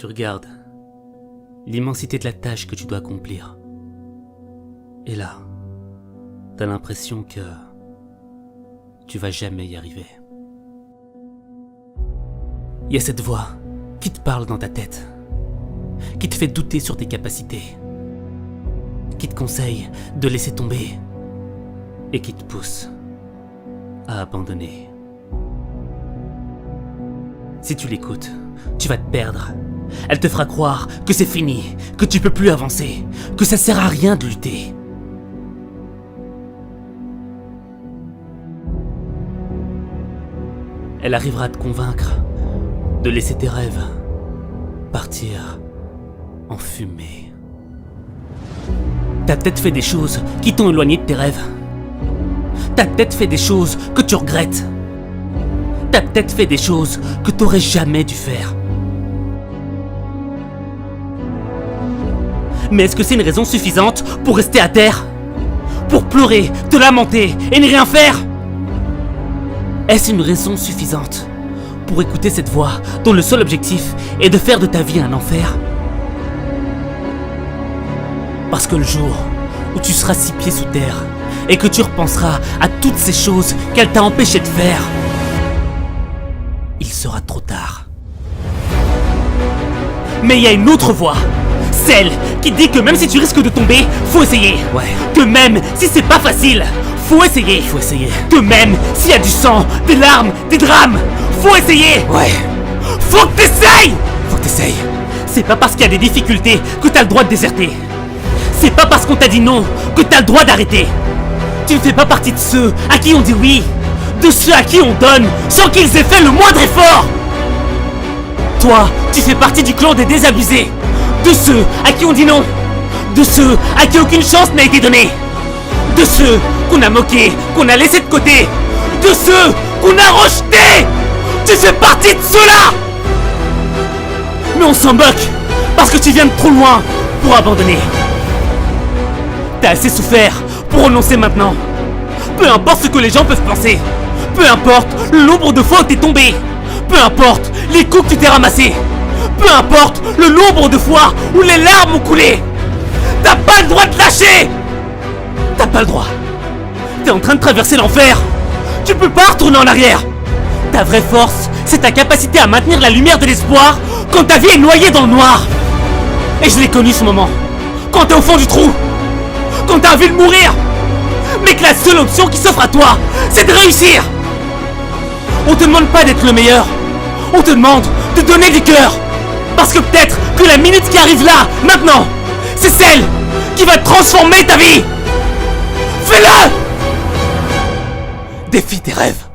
Tu regardes l'immensité de la tâche que tu dois accomplir. Et là, t'as l'impression que tu vas jamais y arriver. Il y a cette voix qui te parle dans ta tête, qui te fait douter sur tes capacités, qui te conseille de laisser tomber et qui te pousse à abandonner. Si tu l'écoutes, tu vas te perdre. Elle te fera croire que c'est fini, que tu peux plus avancer, que ça sert à rien de lutter. Elle arrivera à te convaincre de laisser tes rêves partir en fumée. T'as peut-être fait des choses qui t'ont éloigné de tes rêves. T'as peut-être fait des choses que tu regrettes. T'as peut-être fait des choses que t'aurais jamais dû faire. Mais est-ce que c'est une raison suffisante pour rester à terre? Pour pleurer, te lamenter et ne rien faire? Est-ce une raison suffisante pour écouter cette voix dont le seul objectif est de faire de ta vie un enfer? Parce que le jour où tu seras 6 pieds sous terre et que tu repenseras à toutes ces choses qu'elle t'a empêché de faire, il sera trop tard. Mais il y a une autre voix, celle qui dit que même si tu risques de tomber, faut essayer. Ouais. Que même si c'est pas facile, faut essayer. Faut essayer. Que même s'il y a du sang, des larmes, des drames, faut essayer. Ouais. Faut que t'essayes. Faut que t'essayes. C'est pas parce qu'il y a des difficultés que t'as le droit de déserter. C'est pas parce qu'on t'a dit non que t'as le droit d'arrêter. Tu ne fais pas partie de ceux à qui on dit oui, de ceux à qui on donne sans qu'ils aient fait le moindre effort. Toi, tu fais partie du clan des désabusés, de ceux à qui on dit non, de ceux à qui aucune chance n'a été donnée, de ceux qu'on a moqués, qu'on a laissés de côté, de ceux qu'on a rejetés. Tu fais partie de ceux-là. Mais on s'en moque parce que tu viens de trop loin pour abandonner. T'as assez souffert pour renoncer maintenant. Peu importe ce que les gens peuvent penser, peu importe le nombre de fois où t'es tombé, peu importe les coups que tu t'es ramassés, peu importe le nombre de fois où les larmes ont coulé, t'as pas le droit de lâcher. T'as pas le droit. T'es en train de traverser l'enfer. Tu peux pas retourner en arrière. Ta vraie force, c'est ta capacité à maintenir la lumière de l'espoir quand ta vie est noyée dans le noir. Et je l'ai connu ce moment, quand t'es au fond du trou, quand t'as envie de mourir, mais que la seule option qui s'offre à toi, c'est de réussir. On te demande pas d'être le meilleur, on te demande de donner du cœur. Parce que peut-être que la minute qui arrive là, maintenant, c'est celle qui va transformer ta vie. Fais-le. Défie tes rêves.